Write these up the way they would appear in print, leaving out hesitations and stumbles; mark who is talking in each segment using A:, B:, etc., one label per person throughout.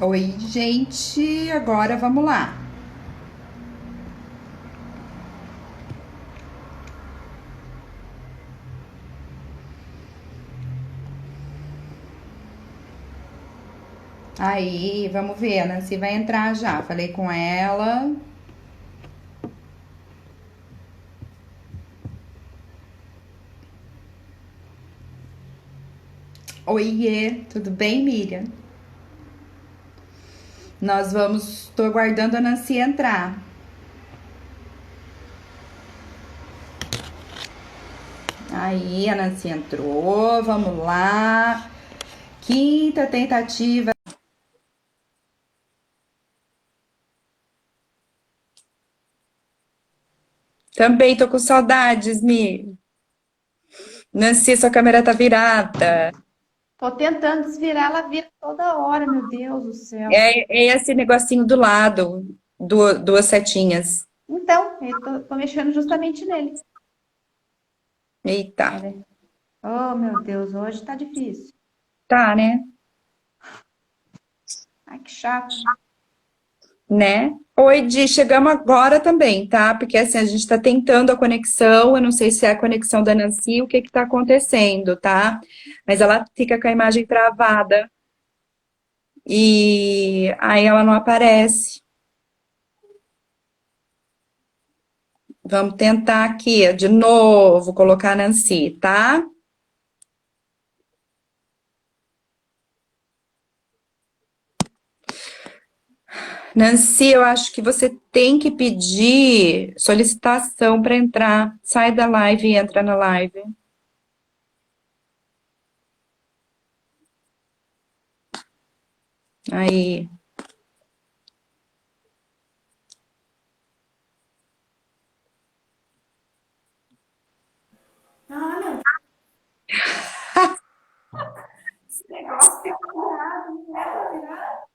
A: Oi, gente, agora vamos lá. Aí, vamos ver, a Nancy vai entrar já. Falei com ela. Oiê, tudo bem, Miriam? Nós vamos. Tô aguardando a Nancy entrar. Aí, a Nancy entrou, vamos lá. Quinta tentativa. Também tô com saudades, Mi. Nancy, sua câmera tá virada.
B: Tô tentando desvirar, ela vira toda hora, meu Deus do céu.
A: É esse negocinho do lado, duas setinhas.
B: Então, eu tô mexendo justamente nele.
A: Eita,
B: Pera. Oh, meu Deus, hoje tá difícil.
A: tá, né?
B: Ai, que chato.
A: Né? Oi, Di, chegamos agora também, tá? Porque assim, a gente tá tentando a conexão, eu não sei se é a conexão da Nancy, o que que tá acontecendo, tá? Mas ela fica com a imagem travada e aí ela não aparece. Vamos tentar aqui, de novo, colocar a Nancy, tá? Nancy, eu acho que você tem que pedir solicitação para entrar. Sai da live e entra na live. Aí.
B: Ah, meu, esse negócio tá virado, não é pra virar.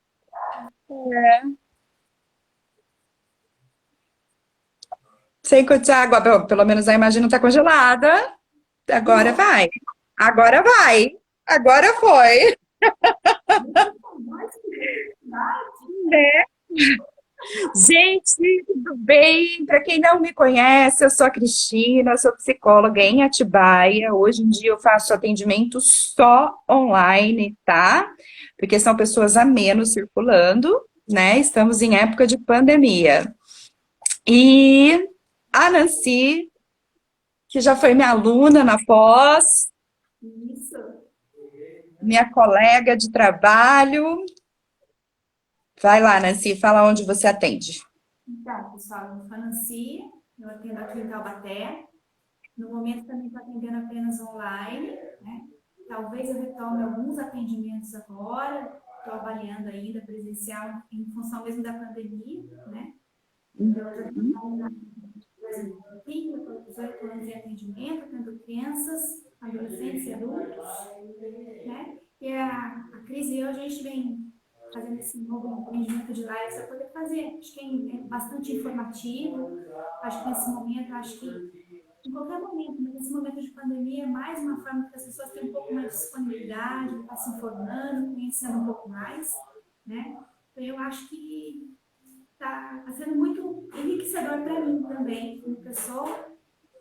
A: Sem contar água, pelo menos a imagem não tá congelada. Agora
B: Viu?
A: vai. Agora vai. Agora foi.
B: Mas que dificuldade.
A: Né? Gente, tudo bem? Para quem não me conhece, eu sou a Cristina, sou psicóloga em Atibaia. Hoje em dia eu faço atendimento só online, tá? Porque são pessoas a menos circulando, né? Estamos em época de pandemia. E a Nancy, que já foi minha aluna na pós,
B: Isso.
A: minha colega de trabalho. Vai lá, Nancy, fala onde você atende.
B: Então, pessoal, eu sou a Nancy, eu atendo aqui em Taubaté. No momento também estou atendendo apenas online, né? Talvez eu retome alguns atendimentos agora, estou avaliando ainda presencial em função mesmo da pandemia, né? Então, eu já tenho, por exemplo, 30, 18 anos de atendimento, tendo crianças, adolescentes e adultos, né? E a Cris e eu, a gente vem fazendo esse novo empreendimento de lives para poder fazer. Acho que é bastante informativo. Acho que nesse momento, acho que em qualquer momento, mas nesse momento de pandemia é mais uma forma que as pessoas têm um pouco mais de disponibilidade, de estar se informando, conhecendo um pouco mais, né? Então, eu acho que está sendo muito enriquecedor para mim também, como pessoa.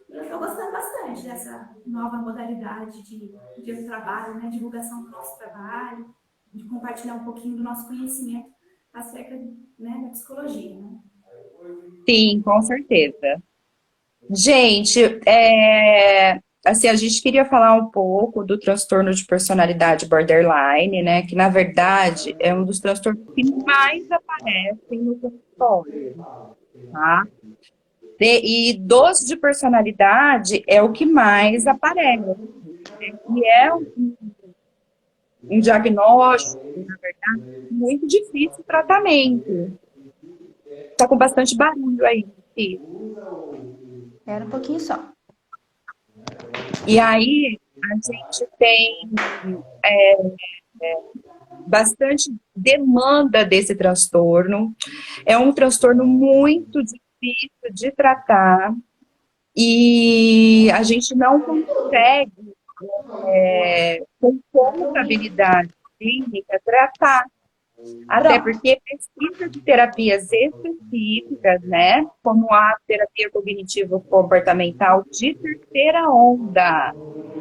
B: E eu estou gostando bastante dessa nova modalidade de trabalho, né? Divulgação do nosso trabalho, de compartilhar um pouquinho do nosso conhecimento acerca, né, da psicologia, né?
A: Sim, com certeza. Gente, assim, a gente queria falar um pouco do transtorno de personalidade borderline, né? Que na verdade é um dos transtornos que mais aparecem no consultório, tá? E dos de personalidade é o que mais aparece. E é um diagnóstico, na verdade, muito difícil o tratamento. Tá com bastante barulho aí, Pi.
B: Era um pouquinho só.
A: E aí a gente tem bastante demanda desse transtorno. É um transtorno muito difícil de tratar e a gente não consegue, com pouca habilidade clínica, tratar. Até
B: Pronto.
A: porque precisa de terapias específicas, né? Como a terapia cognitivo-comportamental de terceira onda,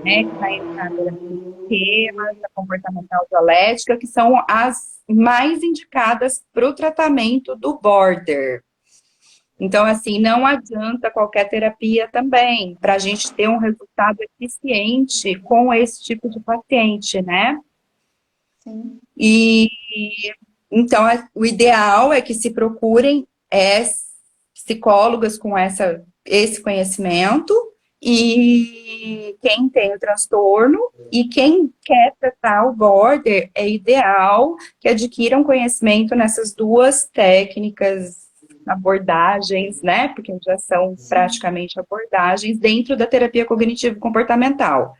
A: né? Que vai entrar a terapia de esquemas, a comportamental dialética, que são as mais indicadas para o tratamento do border. Então, assim, não adianta qualquer terapia também, para a gente ter um resultado eficiente com esse tipo de paciente, né?
C: Sim.
A: E então o ideal é que se procurem psicólogas com esse conhecimento e quem tem o transtorno e quem quer tratar o border é ideal que adquiram conhecimento nessas duas técnicas, abordagens, né? Porque já são praticamente abordagens dentro da terapia cognitivo-comportamental.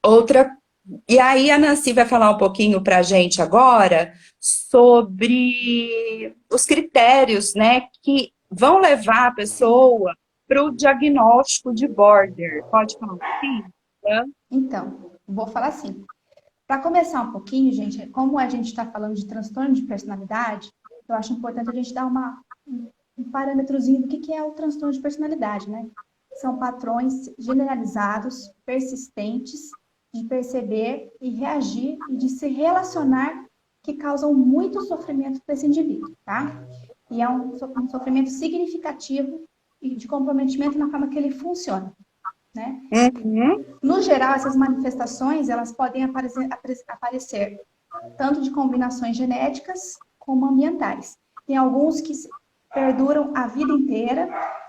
A: Outra. E aí a Nancy vai falar um pouquinho para a gente agora sobre os critérios, né, que vão levar a pessoa para o diagnóstico de border. Pode falar um pouquinho? Né?
C: Então, vou falar assim. Para começar um pouquinho, gente, como a gente está falando de transtorno de personalidade, eu acho importante a gente dar um parâmetrozinho do que é o transtorno de personalidade, né? São padrões generalizados, persistentes, de perceber e reagir e de se relacionar que causam muito sofrimento para esse indivíduo, tá? E é um sofrimento significativo e de comprometimento na forma que ele funciona, né?
A: Uhum.
C: No geral, essas manifestações elas podem aparecer tanto de combinações genéticas como ambientais. Tem alguns que perduram a vida inteira,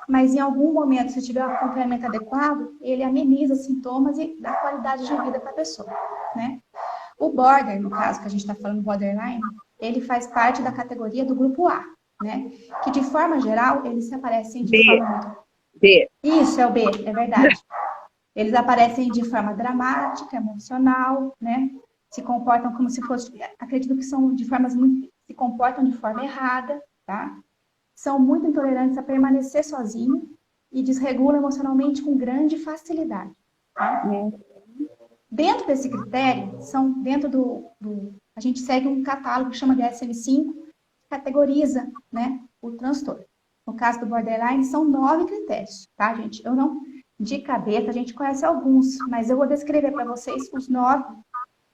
C: mas em algum momento, se tiver um acompanhamento adequado, ele ameniza sintomas e dá qualidade de vida para a pessoa, né? O border, no caso que a gente está falando borderline, ele faz parte da categoria do grupo A, né? Que de forma geral, eles se aparecem de
A: B,
C: forma muito...
A: B.
C: Isso, é o B, é verdade. Eles aparecem de forma dramática, emocional, né? Se comportam como se fosse, acredito que são de formas muito, se comportam de forma errada, tá? São muito intolerantes a permanecer sozinho e desregulam emocionalmente com grande facilidade, tá? Dentro desse critério, a gente segue um catálogo que chama de DSM-5, que categoriza, né, o transtorno. No caso do borderline, são 9 critérios, tá, gente? Eu não, de cabeça, a gente conhece alguns, mas eu vou descrever para vocês os 9,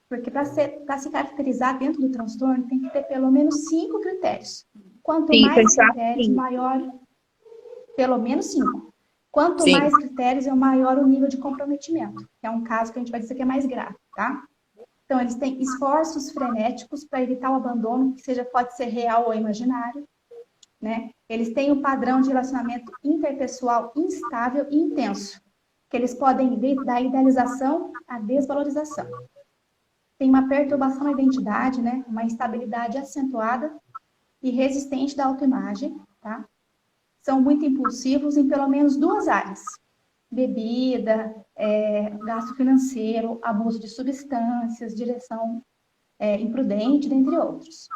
C: porque para se caracterizar dentro do transtorno, tem que ter pelo menos 5 critérios. Quanto
A: Sim,
C: mais
A: fechar
C: critérios,
A: sim.
C: maior, pelo menos 5. Quanto
A: Sim.
C: mais critérios, é maior o nível de comprometimento. É um caso que a gente vai dizer que é mais grave, tá? Então, eles têm esforços frenéticos para evitar o abandono, que pode ser real ou imaginário, né? Eles têm um padrão de relacionamento interpessoal instável e intenso, que eles podem ir da idealização à desvalorização. Tem uma perturbação na identidade, né? Uma instabilidade acentuada e resistente da autoimagem, tá? São muito impulsivos em pelo menos 2 áreas: bebida, gasto financeiro, abuso de substâncias, direção imprudente, dentre outros.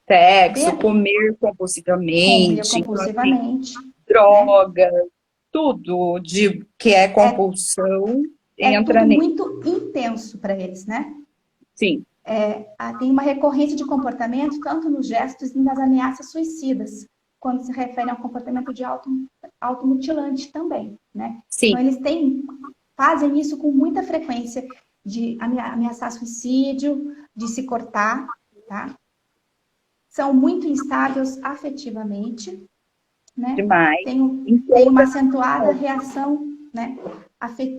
A: Sexo, comer
C: Comer
A: compulsivamente, então, assim,
C: compulsivamente, né?
A: droga, tudo de que é compulsão
C: É
A: entra
C: tudo
A: nele.
C: muito intenso para eles, né?
A: Sim,
C: Tem uma recorrência de comportamento tanto nos gestos e nas ameaças suicidas, quando se refere a um comportamento de automutilante também, né? Então,
A: sim.
C: eles fazem isso com muita frequência, de ameaçar suicídio, de se cortar, tá? São muito instáveis afetivamente, né?
A: Demais. Em
C: Tem uma
A: todas as
C: acentuada
A: situações.
C: reação, né?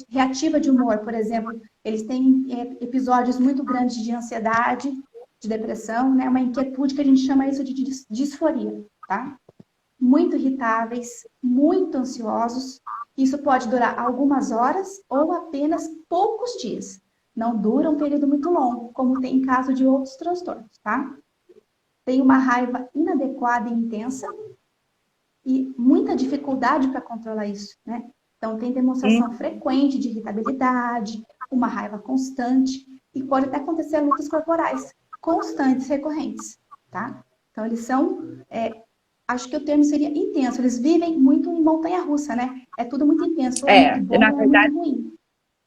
C: Reativa de humor, por exemplo, eles têm episódios muito grandes de ansiedade, de depressão, né? Uma inquietude que a gente chama isso de disforia, tá? Muito irritáveis, muito ansiosos. Isso pode durar algumas horas ou apenas poucos dias. Não dura um período muito longo, como tem em caso de outros transtornos, tá? Tem uma raiva inadequada e intensa e muita dificuldade para controlar isso, né? Então, tem demonstração frequente de irritabilidade, uma raiva constante e pode até acontecer lutas corporais constantes, recorrentes, tá? Então, eles são, acho que o termo seria intenso, eles vivem muito em montanha-russa, né? É tudo muito intenso, ou é muito bom
A: Na
C: ou é muito
A: verdade,
C: ruim.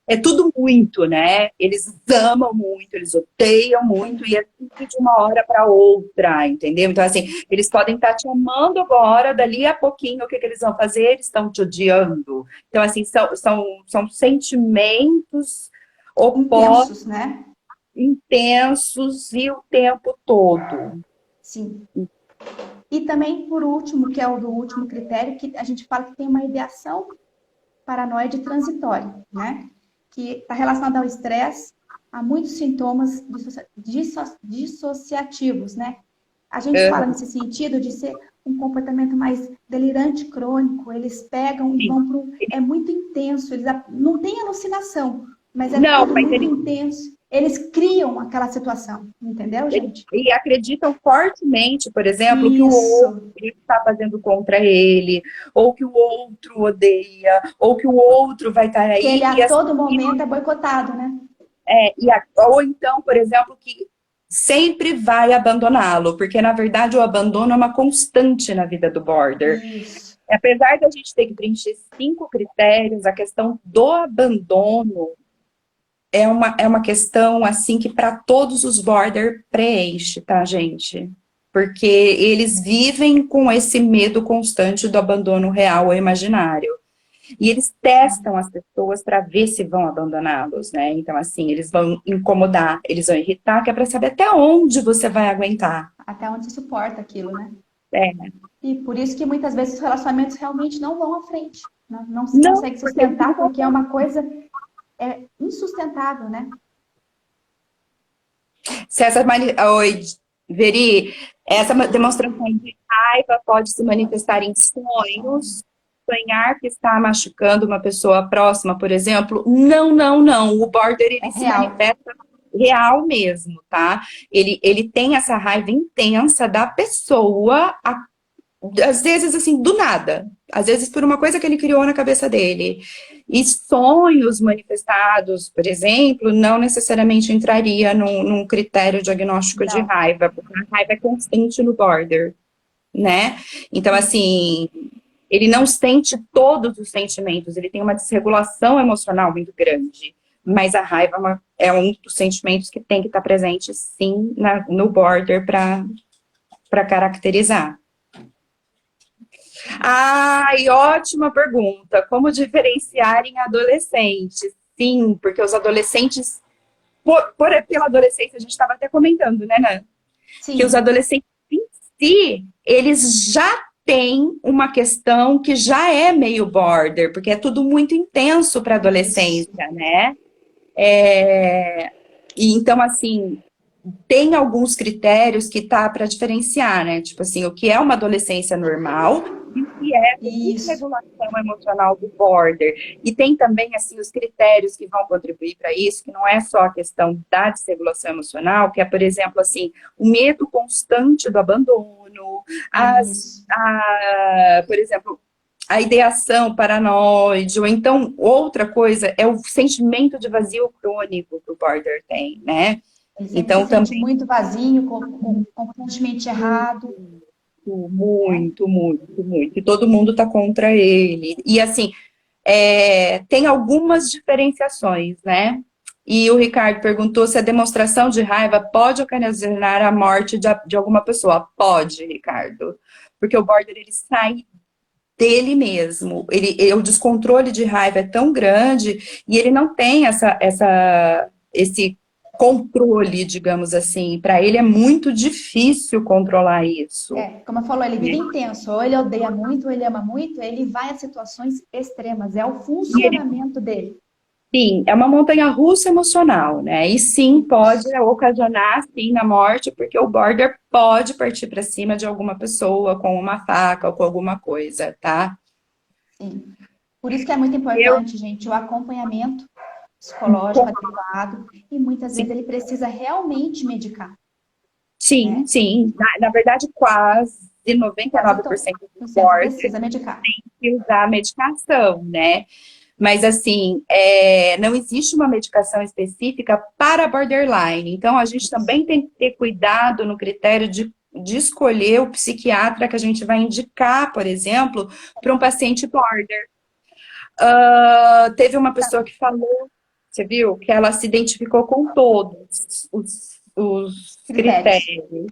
A: é tudo muito, né? Eles amam muito, eles odeiam muito, e é tudo de uma hora para outra, entendeu? Então, assim, eles podem estar te amando agora, dali a pouquinho, o que que eles vão fazer? Eles estão te odiando. Então, assim, são sentimentos opostos,
C: Intensos, né?
A: intensos, e o tempo todo.
C: Sim. E também, por último, que é o do último critério, que a gente fala que tem uma ideação paranoide transitória, né? Que está relacionada ao estresse, há muitos sintomas dissociativos, né? A gente fala nesse sentido de ser um comportamento mais delirante crônico, eles pegam e vão para um... É muito intenso, eles não têm alucinação, mas é
A: Não,
C: tudo
A: mas
C: muito intenso. Eles criam aquela situação, entendeu, gente?
A: e acreditam fortemente, por exemplo, que o
C: Isso.
A: outro está fazendo contra ele, ou que o outro odeia, ou que o outro vai estar
C: Que ele
A: aí,
C: a todo momento é boicotado, né?
A: ou então, por exemplo, que sempre vai abandoná-lo, porque na verdade o abandono é uma constante na vida do border.
C: Isso.
A: Apesar da gente ter que preencher 5 critérios, a questão do abandono é uma questão, assim, que para todos os border preenche, tá, gente? Porque eles vivem com esse medo constante do abandono real ou imaginário. E eles testam as pessoas para ver se vão abandoná-los, né? Então, assim, eles vão incomodar, eles vão irritar, que é para saber até onde você vai aguentar.
C: Até onde se suporta aquilo, né?
A: É.
C: E por isso que muitas vezes os relacionamentos realmente não vão à frente. Não se
A: Não,
C: consegue
A: porque eles
C: sustentar,
A: não vão.
C: porque é uma coisa insustentável, né?
A: Se essa Oi, Veri, essa demonstração de raiva pode se manifestar em sonhos, sonhar que está machucando uma pessoa próxima, por exemplo. Não, não, não. O border,
C: É
A: ele se
C: real.
A: manifesta real mesmo, tá? Ele tem essa raiva intensa da pessoa, às vezes, assim, do nada. Às vezes por uma coisa que ele criou na cabeça dele. E sonhos manifestados, por exemplo, não necessariamente entraria num critério diagnóstico de
C: Não.
A: raiva, porque a raiva é constante no border, né? Então, assim, ele não sente todos os sentimentos, ele tem uma desregulação emocional muito grande. Mas a raiva é um dos sentimentos que tem que estar presente, sim, no border para caracterizar. Ai, ótima pergunta. Como diferenciar em adolescentes? Sim, porque os adolescentes, pela adolescência, a gente estava até comentando, né, Nan? Que os
C: Sim,
A: adolescentes em si, eles já têm uma questão que já é meio border, porque é tudo muito intenso para a
C: isso.
A: adolescência, né? E então, assim, tem alguns critérios que tá para diferenciar, né? Tipo assim, o que é uma adolescência normal e o que é a
C: Isso.
A: desregulação emocional do border. E tem também, assim, os critérios que vão contribuir para isso, que não é só a questão da desregulação emocional, que é, por exemplo, assim, o medo constante do abandono,
C: Isso.
A: por exemplo, a ideação paranoide, ou então outra coisa é o sentimento de vazio crônico que o border tem, né?
C: Ele sempre se
A: Então,
C: sente
A: também
C: muito vazio, constantemente errado. Né?
A: muito, muito, muito. E todo mundo está contra ele. E assim, tem algumas diferenciações, né? E o Ricardo perguntou se a demonstração de raiva pode ocasionar a morte de alguma pessoa. Pode, Ricardo. Porque o border, ele sai dele mesmo. O descontrole de raiva é tão grande e ele não tem esse controle, digamos assim. Para ele é muito difícil controlar isso.
C: Como eu falou, ele vive intenso. Ou ele odeia muito, ou ele ama muito, ele vai a situações extremas. É o
A: E ele,
C: funcionamento dele.
A: sim, é uma montanha-russa emocional, né? E sim, pode ocasionar, sim, na morte, porque o border pode partir para cima de alguma pessoa com uma faca ou com alguma coisa, tá?
C: Sim. Por isso que é muito
A: Eu,
C: importante, gente, o acompanhamento psicológico adequado. E muitas vezes
A: sim,
C: ele precisa realmente medicar,
A: sim,
C: né?
A: sim. Na verdade, quase
C: Quase
A: 99%
C: todo
A: dos
C: centro
A: borders
C: precisa medicar.
A: têm que usar a medicação, né? Mas, assim, não existe uma medicação específica para borderline. Então, a gente também tem que ter cuidado no critério de escolher o psiquiatra que a gente vai indicar, por exemplo, para um paciente border. Teve uma pessoa que falou Você viu que ela se identificou com todos os
C: Critérios.
A: critérios.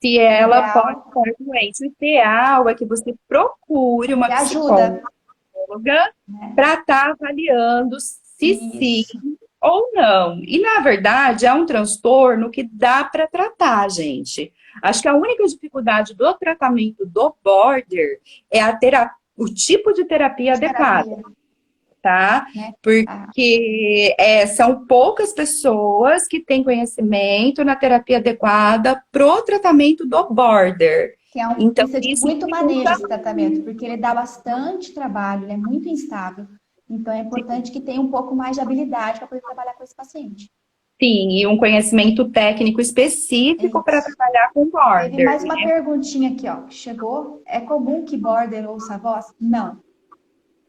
A: Se ela pode
C: Ideal
A: estar doente, o ideal é que você procure uma
C: e
A: psicóloga
C: ajuda, né?
A: para estar avaliando se sim
C: Isso.
A: ou não. E, na verdade, é um transtorno que dá para tratar, gente. Acho que a única dificuldade do tratamento do border é o tipo de terapia
C: De
A: adequada,
C: terapia,
A: tá?
C: né? Ah,
A: Porque são poucas pessoas que têm conhecimento na terapia adequada pro tratamento do border. Então,
C: precisa de
A: isso
C: muito manejo
A: dificulta.
C: esse tratamento, porque ele dá bastante trabalho, ele é muito instável. Então, é importante que tenha um pouco mais de habilidade para poder trabalhar com esse paciente.
A: Sim, e um conhecimento técnico específico para
C: Isso.
A: trabalhar com
C: Teve
A: border,
C: mais uma
A: né?
C: perguntinha aqui, ó, que chegou. É comum que border ouça a voz? Não.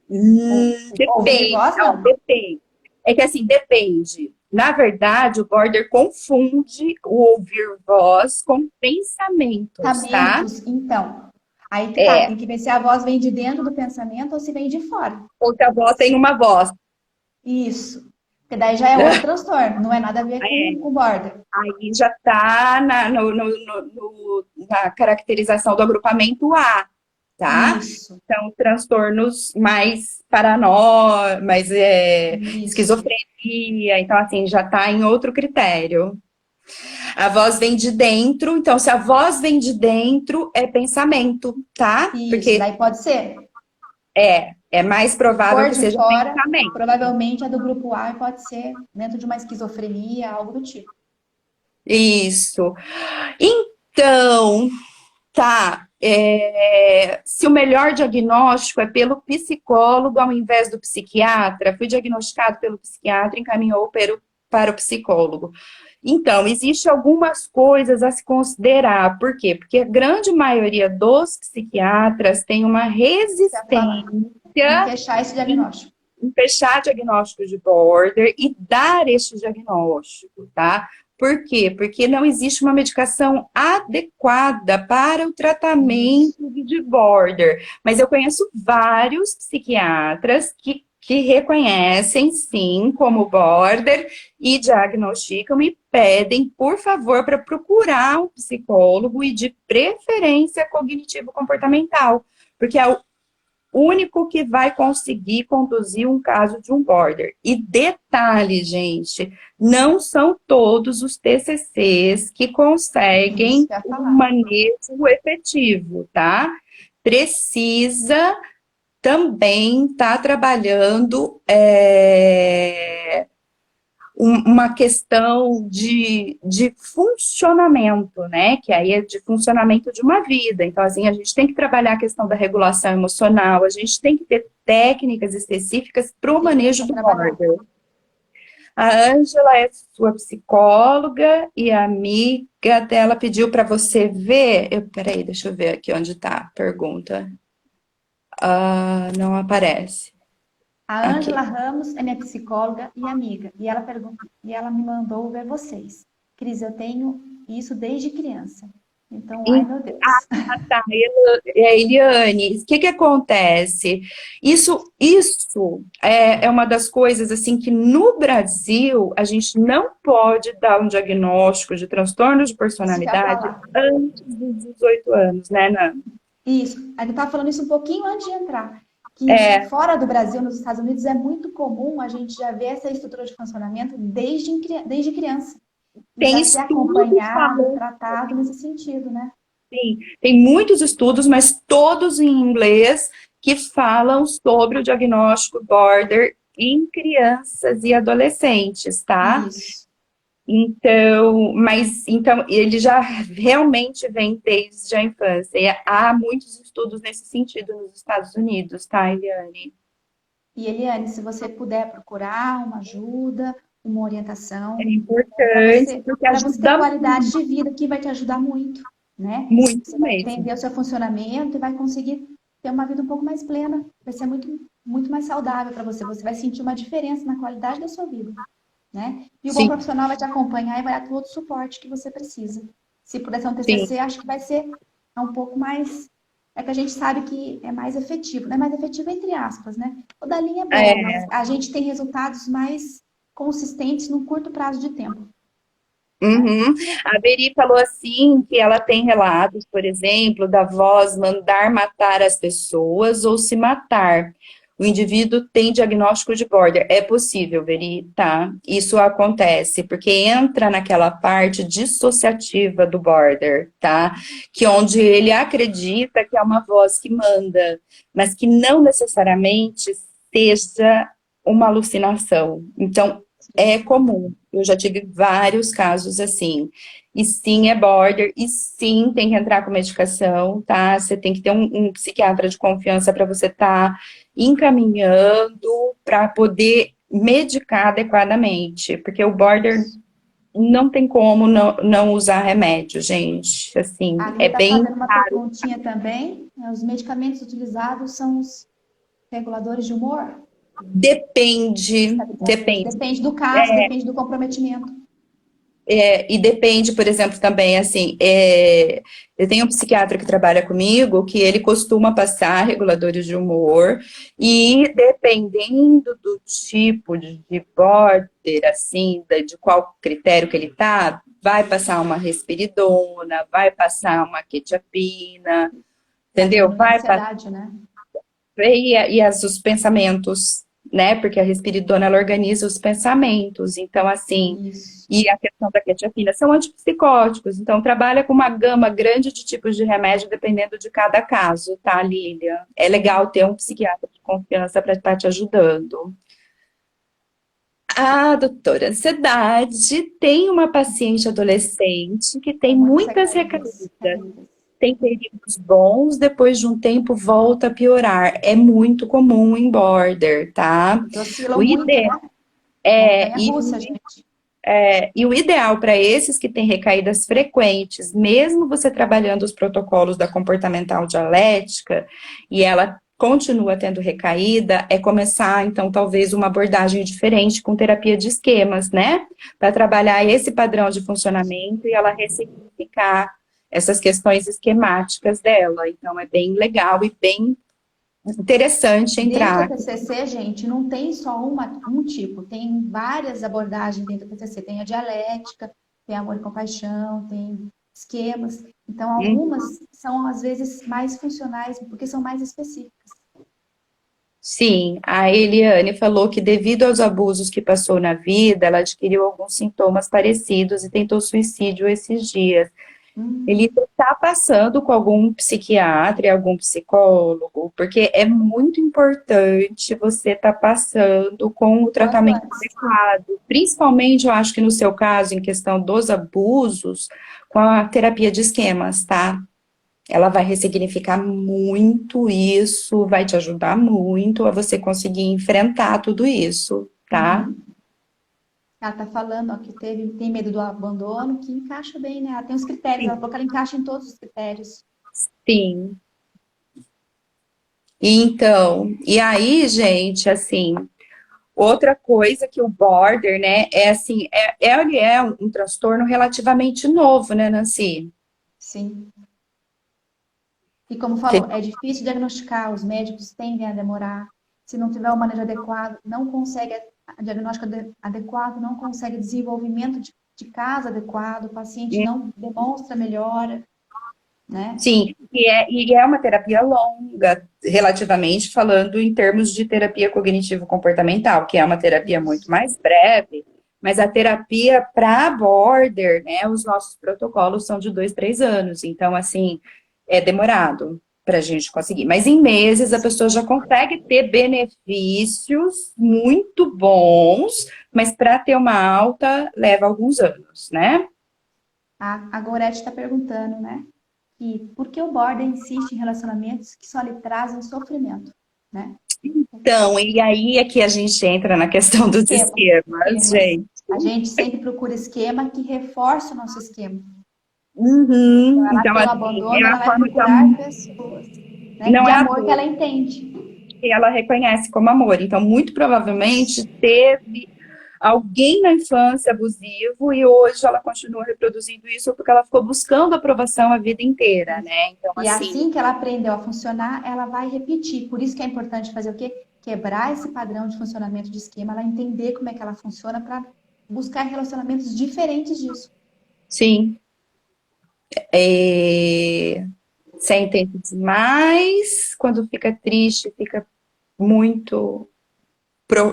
C: Ouvir
A: Depende,
C: voz,
A: não,
C: não.
A: depende. É que assim, depende. Na verdade, o border confunde o ouvir voz com pensamentos, tá?
C: Pensamentos, então. Aí que tá,
A: É,
C: tem que ver se a voz vem de dentro do pensamento ou se vem de fora.
A: ou se a voz tem uma voz.
C: Isso. Porque daí já é outro transtorno, não é nada a ver com border.
A: Aí já está na caracterização do agrupamento A, tá?
C: Isso,
A: Então, transtornos mais mais
C: isso.
A: esquizofrenia, então assim, já está em outro critério. A voz vem de dentro, então se a voz vem de dentro, é pensamento, tá?
C: Isso,
A: Porque
C: daí pode ser.
A: é mais
C: Se
A: provável
C: for
A: que
C: de
A: seja
C: fora,
A: pensamento.
C: provavelmente é do grupo A e pode ser dentro de uma esquizofrenia, algo do tipo.
A: Isso. Então, tá. Se o melhor diagnóstico é pelo psicólogo ao invés do psiquiatra, fui diagnosticado pelo psiquiatra, encaminhou para o psicólogo. Então, existe algumas coisas a se considerar. Por quê? Porque a grande maioria dos psiquiatras tem uma
C: Já falar. Em
A: resistência
C: fechar esse
A: em,
C: diagnóstico.
A: em fechar diagnóstico de border e dar este diagnóstico, tá? Por quê? Porque não existe uma medicação adequada para o
C: Isso.
A: tratamento de border. Mas eu conheço vários psiquiatras que reconhecem, sim, como border e diagnosticam e pedem, por favor, para procurar um psicólogo e, de preferência, cognitivo-comportamental. Porque é o único que vai conseguir conduzir um caso de um border. E detalhe, gente, não são todos os TCCs que
C: Isso
A: conseguem
C: que eu ia
A: um
C: falar.
A: manejo efetivo, tá? Precisa também estar trabalhando uma questão de funcionamento, né? Que aí é de funcionamento de uma vida. Então, assim, a gente tem que trabalhar a questão da regulação emocional, a gente tem que ter técnicas específicas para o
C: Sim,
A: manejo
C: para
A: do
C: trabalhar.
A: border. A Ângela é sua psicóloga e a amiga dela pediu para você ver. Peraí, deixa eu ver aqui onde está a pergunta. Não aparece.
C: A Ângela
A: Aqui.
C: Ramos é minha psicóloga e amiga. E ela me mandou ver vocês. Cris, eu tenho isso desde criança. Então, ai meu Deus.
A: Tá, Eliane, o que que acontece? Isso é uma das coisas assim que no Brasil a gente não pode dar um diagnóstico de transtorno de
C: Isso que eu ia
A: personalidade
C: falar.
A: antes dos 18 anos, né, Nan?
C: Isso. A gente estava falando isso um pouquinho antes de entrar. Que
A: É,
C: fora do Brasil, nos Estados Unidos, é muito comum a gente já ver essa estrutura de funcionamento desde criança. E
A: tem
C: já ser
A: estudos
C: acompanhado,
A: falando,
C: tratado nesse sentido, né?
A: sim, tem muitos estudos, mas todos em inglês que falam sobre o diagnóstico border em crianças e adolescentes, tá?
C: Isso.
A: Então ele já realmente vem desde a infância. E há muitos estudos nesse sentido nos Estados Unidos, tá, Eliane?
C: E Eliane, se você puder procurar uma ajuda, uma
A: É
C: orientação,
A: importante porque
C: para você ter
A: ajuda
C: qualidade de vida, que vai te ajudar muito, né? Você
A: muito
C: vai
A: mesmo.
C: entender o seu funcionamento e vai conseguir ter uma vida um pouco mais plena. Vai ser muito, muito mais saudável para você. Você vai sentir uma diferença na qualidade da sua vida, né? E o bom
A: Sim,
C: profissional vai te acompanhar e vai dar todo o suporte que você precisa. Se puder ser um
A: sim.
C: TCC, acho que vai ser um pouco mais. É que a gente sabe que é mais efetivo, né? Mais efetivo entre aspas, né? O da linha é boa,
A: É,
C: mas a gente tem resultados mais consistentes num curto prazo de tempo.
A: Uhum. A Beri falou assim que ela tem relatos, por exemplo, da voz mandar matar as pessoas ou se matar. O indivíduo tem diagnóstico de border. É possível, Beri, tá? Isso acontece, porque entra naquela parte dissociativa do border, tá? Que onde ele acredita que é uma voz que manda, mas que não necessariamente seja uma alucinação. Então, é comum. Eu já tive vários casos assim. E sim, é border, e sim, tem que entrar com medicação, tá? Você tem que ter um psiquiatra de confiança para você estar encaminhando para poder medicar adequadamente, porque o border não tem como não usar remédio, gente. Assim,
C: A Lili
A: é
C: está
A: bem.
C: fazendo uma perguntinha também. Os medicamentos utilizados são os reguladores de humor?
A: Depende, depende.
C: Depende do caso, depende do comprometimento.
A: E depende, por exemplo, também, assim, eu tenho um psiquiatra que trabalha comigo que ele costuma passar reguladores de humor e dependendo do tipo de border, assim, de qual critério que ele tá, vai passar uma risperidona, vai passar uma quetiapina,
C: Para
A: entendeu?
C: diminuir a
A: Vai passar
C: ansiedade, né?
A: os pensamentos, né? Porque a risperidona, ela organiza os pensamentos. Então, assim,
C: Isso.
A: e a questão da quetiapina são antipsicóticos. Então, trabalha com uma gama grande de tipos de remédio, dependendo de cada caso, tá, Lilian? É legal ter um psiquiatra de confiança para estar te ajudando. A doutora Ansiedade tem uma paciente adolescente que tem
C: Muitas
A: muitas
C: recaídas.
A: recaídas. Tem períodos bons, depois de um tempo volta a piorar. É muito comum em border, tá?
C: Eles oscilam
A: O
C: muito,
A: ideal
C: né?
A: é,
C: Montanha russa, gente.
A: e o ideal para esses que têm recaídas frequentes, mesmo você trabalhando os protocolos da comportamental dialética, e ela continua tendo recaída, é começar, então, talvez uma abordagem diferente com terapia de esquemas, né? Para trabalhar esse padrão de funcionamento e ela ressignificar essas questões esquemáticas dela. Então, é bem legal e bem interessante
C: Dentro da
A: entrar.
C: TCC, gente, não tem só um tipo, tem várias abordagens dentro da TCC. Tem a dialética, tem amor e compaixão, tem esquemas. Então, algumas são, às vezes, mais funcionais, porque são mais específicas.
A: Sim, a Eliane falou que devido aos abusos que passou na vida, ela adquiriu alguns sintomas parecidos e tentou suicídio esses dias. Ele está passando com algum psiquiatra, algum psicólogo, porque é muito importante você estar passando com o
C: Quanto
A: tratamento
C: antes.
A: adequado. Principalmente, eu acho que no seu caso, em questão dos abusos, com a terapia de esquemas, tá? Ela vai ressignificar muito isso, vai te ajudar muito a você conseguir enfrentar tudo isso, tá?
C: Ela está falando ó, que tem medo do abandono, que encaixa bem, né? Ela tem os critérios, ela falou que ela encaixa em todos os critérios.
A: Sim. Então, e aí, gente, assim, outra coisa que o border, né, é assim, ele é um transtorno relativamente novo, né, Nancy?
C: Sim. E como falou, é difícil diagnosticar, os médicos tendem a demorar. Se não tiver o manejo adequado, não consegue diagnóstico adequado, não consegue desenvolvimento de caso adequado, o paciente não demonstra melhora, né?
A: Sim, e é uma terapia longa, relativamente falando em termos de terapia cognitivo-comportamental, que é uma terapia muito mais breve, mas a terapia para border, né, os nossos protocolos são de 2, 3 anos, então, assim, é demorado para a gente conseguir. Mas em meses a pessoa já consegue ter benefícios muito bons, mas para ter uma alta leva alguns anos, né?
C: A Gorete está perguntando, né? E por que o border insiste em relacionamentos que só lhe trazem sofrimento, né?
A: Então, e aí é que a gente entra na questão dos esquemas,
C: Esquemas.
A: gente.
C: A gente sempre procura esquema que reforça o nosso esquema. Então,
A: Uhum.
C: ela
A: Então,
C: pelo
A: assim, é
C: abandono, ela
A: a
C: vai
A: forma
C: procurar pessoas, né,
A: não
C: de
A: é a
C: amor que
A: dor
C: ela entende.
A: que ela reconhece como amor. Então, muito provavelmente teve alguém na infância abusivo e hoje ela continua reproduzindo isso porque ela ficou buscando aprovação a vida inteira, né? Então,
C: E
A: assim,
C: assim que ela aprendeu a funcionar, ela vai repetir. Por isso que é importante fazer o quê? quebrar esse padrão de funcionamento de esquema, ela entender como é que ela funciona para buscar relacionamentos diferentes disso.
A: Sim. Sentem demais, quando fica triste, fica muito,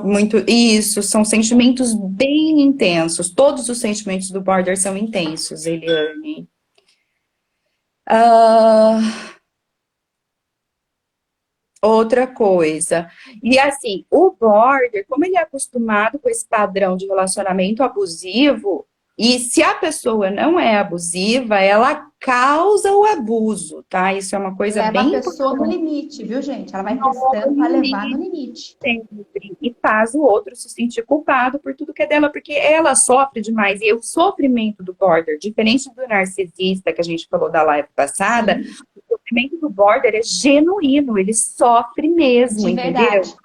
A: muito. Isso, são sentimentos bem intensos. Todos os sentimentos do border são intensos, Eliane. Outra coisa. E assim, o border, como ele é acostumado com esse padrão de relacionamento abusivo, e se a pessoa não é abusiva, ela causa o abuso, tá? Isso é uma coisa
C: Leva a
A: bem
C: pessoa no
A: importante.
C: limite, viu, gente? Ela vai testando para levar no limite.
A: Sempre, e faz o outro se sentir culpado por tudo que é dela, porque ela sofre demais. E o sofrimento do border, diferente do narcisista que a gente falou da live passada, o sofrimento do border é genuíno, ele sofre mesmo,
C: De
A: entendeu?
C: verdade.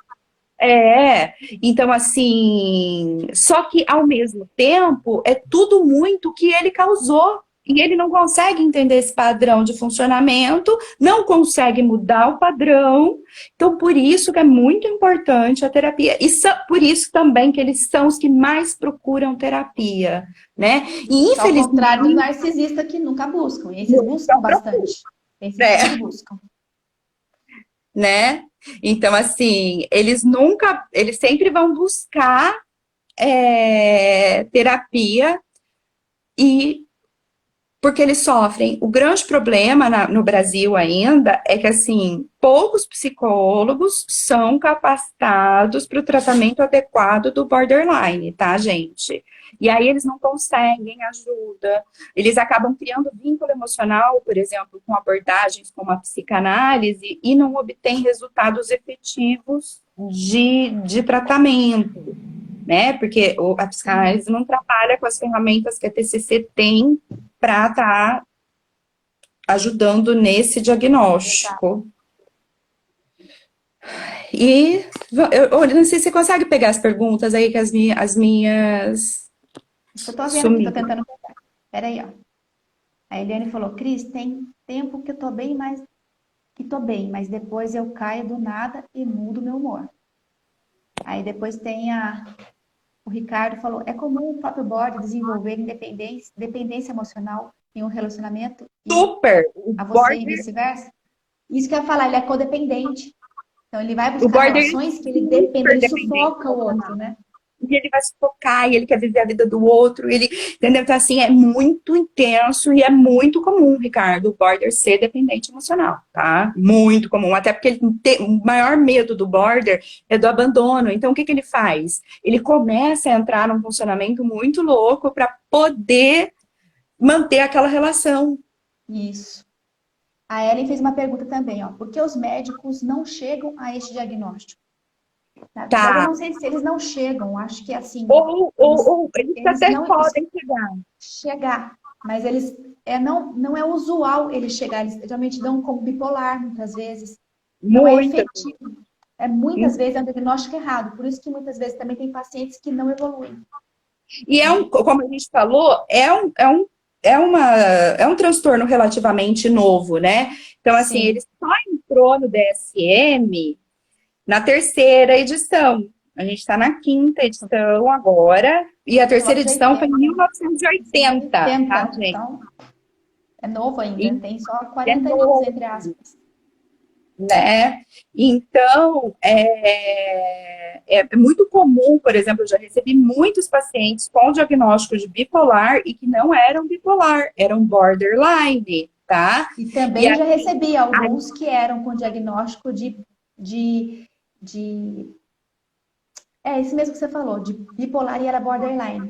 A: Então assim, só que ao mesmo tempo é tudo muito que ele causou. E ele não consegue entender esse padrão de funcionamento, não consegue mudar o padrão. Então, por isso que é muito importante a terapia. E por isso também que eles são os que mais procuram terapia, né? E
C: Ao contrário dos
A: infelizmente,
C: narcisistas que nunca buscam. E esses buscam bastante. Esses sempre buscam.
A: né? Então, assim, eles sempre vão buscar terapia e porque eles sofrem. O grande problema no Brasil ainda é que, assim, poucos psicólogos são capacitados para o tratamento adequado do borderline, tá, gente? E aí eles não conseguem ajuda, eles acabam criando vínculo emocional, por exemplo, com abordagens como a psicanálise e não obtêm resultados efetivos de tratamento, né? Porque a psicanálise não trabalha com as ferramentas que a TCC tem para estar ajudando nesse diagnóstico. E eu não sei se você consegue pegar as perguntas aí que as minhas
C: Eu tô vendo aqui, tô tentando pegar. Peraí, ó. A Eliane falou, Cris, tem tempo que eu tô bem, mas depois eu caio do nada e mudo meu humor. Aí depois tem o Ricardo falou, é comum o próprio bode desenvolver dependência emocional em um relacionamento
A: super
C: a você e vice-versa? Isso que eu ia falar, ele é codependente. Então ele vai buscar relações que ele depende, ele sufoca o outro, né?
A: E ele vai sufocar, e ele quer viver a vida do outro, entendeu? Então, assim, é muito intenso e é muito comum, Ricardo, o border ser dependente emocional, tá? Muito comum, até porque o maior medo do border é do abandono. Então, o que ele faz? Ele começa a entrar num funcionamento muito louco para poder manter aquela relação.
C: Isso. A Ellen fez uma pergunta também, ó. Por que os médicos não chegam a este diagnóstico? Na verdade, eu não sei se eles não chegam, acho que é assim.
A: Eles até
C: não
A: podem
C: chegar. Mas eles não é usual eles chegar, eles geralmente dão como bipolar, muitas vezes. Não é efetivo. Muitas vezes é um diagnóstico errado, por isso que muitas vezes também tem pacientes que não evoluem.
A: E como a gente falou, é um transtorno relativamente novo, né? Então, assim, ele só entrou no DSM na terceira edição. A gente está na quinta edição agora, e a terceira edição foi em 1980, tá, gente?
C: Então, é novo ainda, tem só 40 anos, entre aspas.
A: Né? Então, é muito comum, por exemplo, eu já recebi muitos pacientes com diagnóstico de bipolar e que não eram bipolar, eram borderline, tá?
C: E também já recebi alguns que eram com diagnóstico esse mesmo que você falou, de bipolar e era borderline.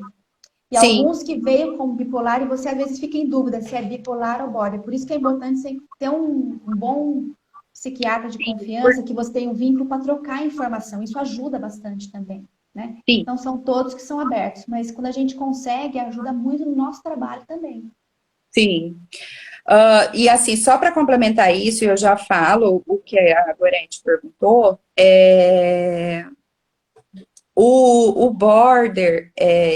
C: E alguns que veio como bipolar e você às vezes fica em dúvida se é bipolar ou border. Por isso que é importante você ter um bom psiquiatra de confiança, que você tenha um vínculo para trocar informação. Isso ajuda bastante também, né?
A: Sim.
C: Não são todos que são abertos, mas quando a gente consegue, ajuda muito no nosso trabalho também.
A: Sim. E assim, só para complementar isso, eu já falo o que a Gorete perguntou, o border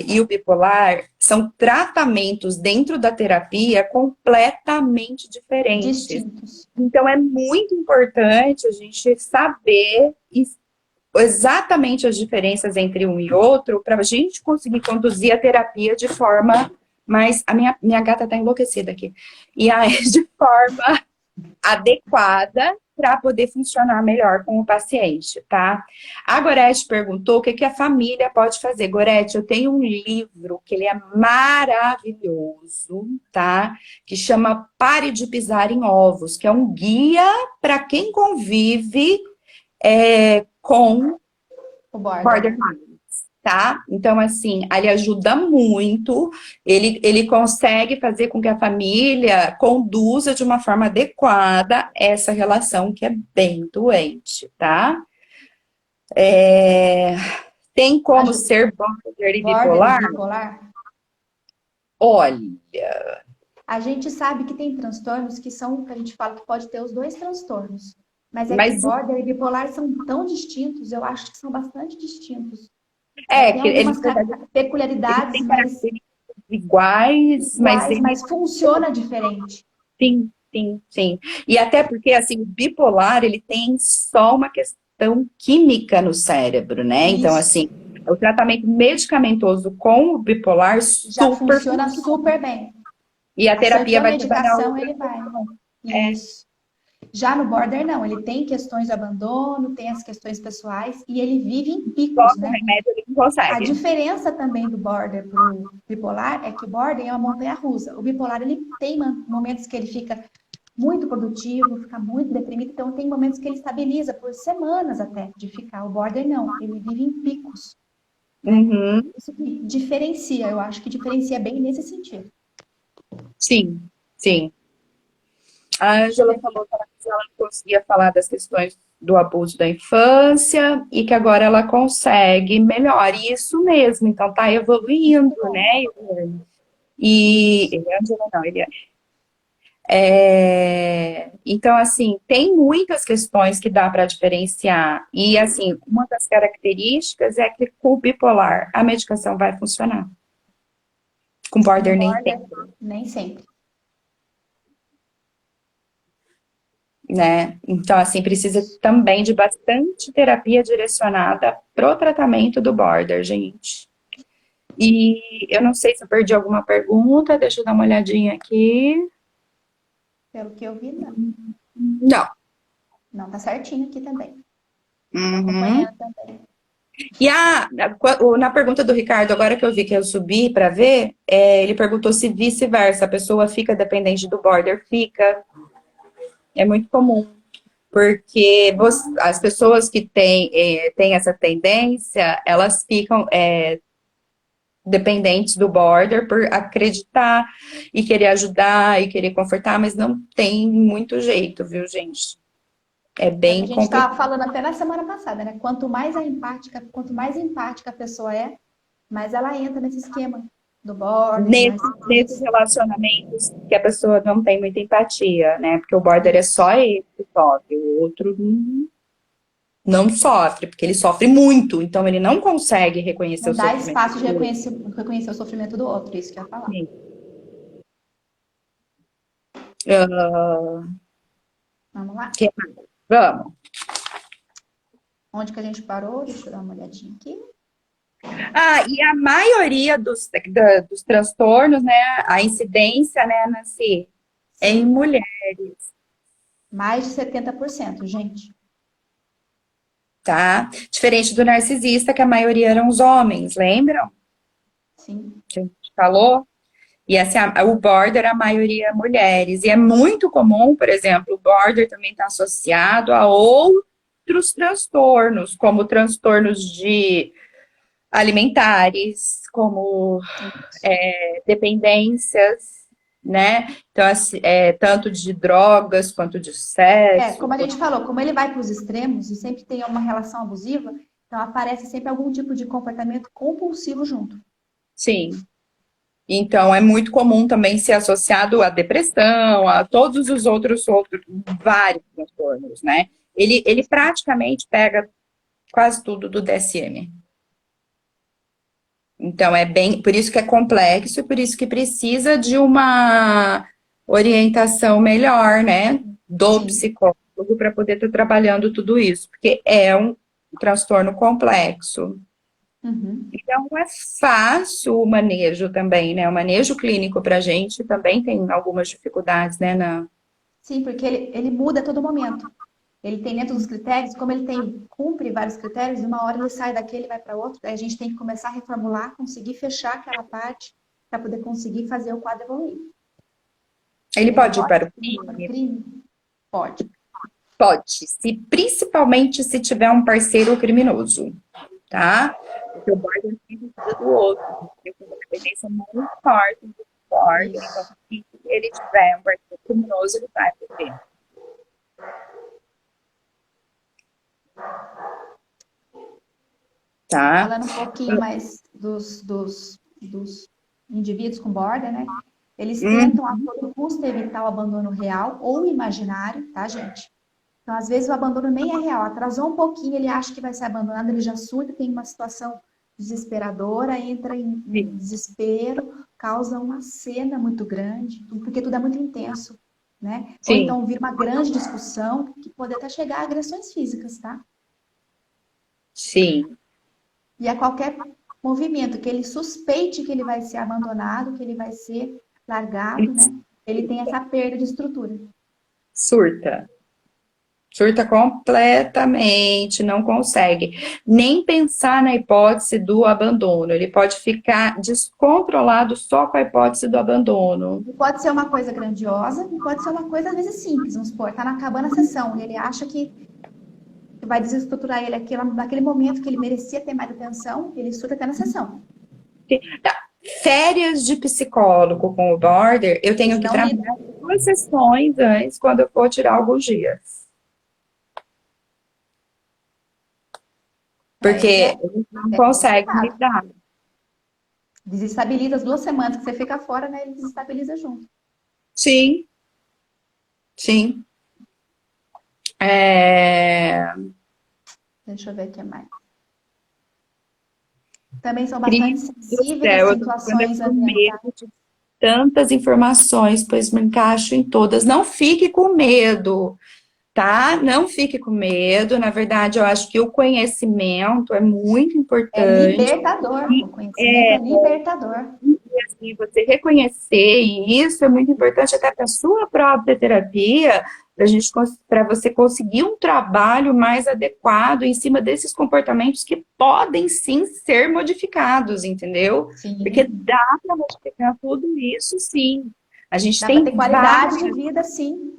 A: e o bipolar são tratamentos dentro da terapia completamente diferentes.
C: Distintos.
A: Então, é muito importante a gente saber exatamente as diferenças entre um e outro para a gente conseguir conduzir a terapia de forma mais... A minha gata tá enlouquecida aqui. E aí, de forma adequada para poder funcionar melhor com o paciente, tá? A Gorete perguntou o que que a família pode fazer. Gorete, eu tenho um livro que ele é maravilhoso, tá? Que chama Pare de Pisar em Ovos, que é um guia para quem convive com
C: O border.
A: borderline, tá? Então, assim, ele ajuda muito, ele consegue fazer com que a família conduza de uma forma adequada essa relação que é bem doente, tá? Tem como ser border e bipolar?
C: Border e bipolar.
A: Olha,
C: A gente sabe que tem transtornos que são, que a gente fala que pode ter os dois transtornos. Mas é
A: Mas-
C: que border e bipolar são tão distintos, eu acho que são bastante distintos.
A: que
C: Tem
A: eles
C: algumas peculiaridades,
A: têm
C: mas
A: características iguais,
C: iguais, mas funciona diferente.
A: sim, sim, sim. E até porque, assim, o bipolar, ele tem só uma questão química no cérebro, né? Então,
C: Isso.
A: assim, o tratamento medicamentoso com o bipolar
C: Já
A: super
C: funciona super bem.
A: E a terapia
C: Acertou a
A: vai te dar
C: medicação,
A: outra.
C: ele vai. Isso. Já no border, não. Ele tem questões de abandono, tem as questões pessoais e ele vive em
A: Só
C: picos,
A: com
C: né?
A: remédio ele não
C: A
A: consegue.
C: diferença também do border para o bipolar é que o border é uma montanha-russa. O bipolar, ele tem momentos que ele fica muito produtivo, fica muito deprimido, então tem momentos que ele estabiliza por semanas até de ficar. O border não, ele vive em picos.
A: Uhum.
C: Isso que diferencia, eu acho que diferencia bem nesse sentido.
A: Sim, sim. A Ângela falou que ela não conseguia falar das questões do abuso da infância e que agora ela consegue melhor. E isso mesmo, então tá evoluindo, né? Ângela não, Eliane. Então, assim, tem muitas questões que dá para diferenciar. E, assim, uma das características é que com o bipolar a medicação vai funcionar. Com border nem
C: Border,
A: sempre,
C: nem sempre.
A: né? Então, assim, precisa também de bastante terapia direcionada pro tratamento do border, gente. E eu não sei se eu perdi alguma pergunta, deixa eu dar uma olhadinha aqui.
C: Pelo que eu vi, não.
A: Não.
C: Não, tá certinho aqui também.
A: Uhum.
C: Acompanhando também.
A: E na pergunta do Ricardo, agora que eu vi que eu subi para ver, ele perguntou se vice-versa, a pessoa fica dependente do border, fica. É muito comum, porque as pessoas que têm essa tendência, elas ficam dependentes do border por acreditar e querer ajudar e querer confortar, mas não tem muito jeito, viu, gente? É
C: A
A: bem
C: gente
A: complicado.
C: estava falando até na semana passada, né? Quanto mais empática a pessoa é, mais ela entra nesse esquema do border.
A: Nesses relacionamentos que a pessoa não tem muita empatia, né? Porque o border é só ele que sofre, o outro não sofre, porque ele sofre muito, então ele não consegue reconhecer
C: Não
A: o
C: dá
A: sofrimento.
C: espaço de reconhecer o sofrimento do outro, isso que eu ia falar. Vamos lá?
A: Vamos.
C: Onde que a gente parou? Deixa eu dar uma olhadinha aqui.
A: E a maioria dos transtornos, né, a incidência, né, Nancy, é em mulheres,
C: Mais de 70%, gente.
A: tá? Diferente do narcisista, que a maioria eram os homens, lembram?
C: Sim.
A: Que a gente falou? E assim, o border, a maioria é mulheres. E é muito comum, por exemplo, o border também está associado a outros transtornos, como transtornos de alimentares, como dependências, né? Então, assim, tanto de drogas quanto de sexo.
C: Como a gente falou, como ele vai para os extremos e sempre tem uma relação abusiva, então aparece sempre algum tipo de comportamento compulsivo junto.
A: Sim. Então, é muito comum também ser associado à depressão, a todos os outros vários transtornos, né? Ele praticamente pega quase tudo do DSM. Então, por isso que é complexo e por isso que precisa de uma orientação melhor, né? Do
C: Sim.
A: psicólogo para poder estar trabalhando tudo isso. Porque é transtorno complexo.
C: Uhum.
A: Então, é fácil o manejo também, né? O manejo clínico para a gente também tem algumas dificuldades, né,
C: Sim, porque ele muda a todo momento. Ele tem dentro dos critérios, como ele cumpre vários critérios, de uma hora ele sai daquele e vai para outro, daí a gente tem que começar a reformular, conseguir fechar aquela parte para poder conseguir fazer o quadro evoluir.
A: Ele
C: Ele
A: pode ir
C: pode
A: para o
C: ir para o
A: crime?
C: crime? Pode.
A: Pode, principalmente se tiver um parceiro criminoso, tá? Porque o border sempre precisa do outro, ele tem uma dependência muito forte do border, então
C: Isso.
A: se ele tiver um parceiro criminoso, ele vai pro crime, tá?
C: Falando um pouquinho mais dos indivíduos com border, né? Eles
A: Hum,
C: tentam a todo custo evitar o abandono real ou imaginário, tá, gente? Então, às vezes, o abandono nem é real. Atrasou um pouquinho, ele acha que vai ser abandonado, ele já surta, tem uma situação desesperadora, entra em desespero, causa uma cena muito grande, porque tudo é muito intenso, né? Ou
A: sim,
C: então vira uma grande discussão que pode até chegar a agressões físicas, tá?
A: sim,
C: E a qualquer movimento que ele suspeite que ele vai ser abandonado, que ele vai ser largado, né? Ele tem essa perda de estrutura.
A: surta. Surta completamente, não consegue nem pensar na hipótese do abandono. Ele pode ficar descontrolado só com a hipótese do abandono.
C: E pode ser uma coisa grandiosa, e pode ser uma coisa, às vezes, simples. Vamos supor, tá acabando a sessão, e ele acha que vai desestruturar ele naquele momento que ele merecia ter mais atenção, ele surta até na sessão.
A: Férias de psicólogo com o border, eu tenho
C: Eles
A: que
C: não lidam.
A: trabalhar 2 sessões antes, quando eu for tirar alguns dias.
C: Para eles
A: Porque eles não
C: é
A: conseguem
C: complicado.
A: lidar.
C: Desestabiliza as 2 semanas que você fica fora, né? Ele desestabiliza junto.
A: Sim, sim. É...
C: Deixa eu ver o que mais. Também são bastante
A: Cristo do
C: sensíveis às
A: céu, eu tô ficando
C: situações
A: com
C: ambientais.
A: medo de tantas informações, pois me encaixo em todas. Não fique com medo, tá? Não fique com medo. Na verdade, eu acho que o conhecimento é muito
C: É
A: importante.
C: libertador.
A: E
C: O conhecimento é libertador.
A: assim, você reconhecer, e isso é muito importante até para a sua própria terapia, para você conseguir um trabalho mais adequado em cima desses comportamentos que podem sim ser modificados, entendeu? Porque
C: Sim.
A: dá para modificar tudo isso, sim. A gente
C: Dá para
A: tem
C: ter qualidade de
A: várias,
C: vida, sim.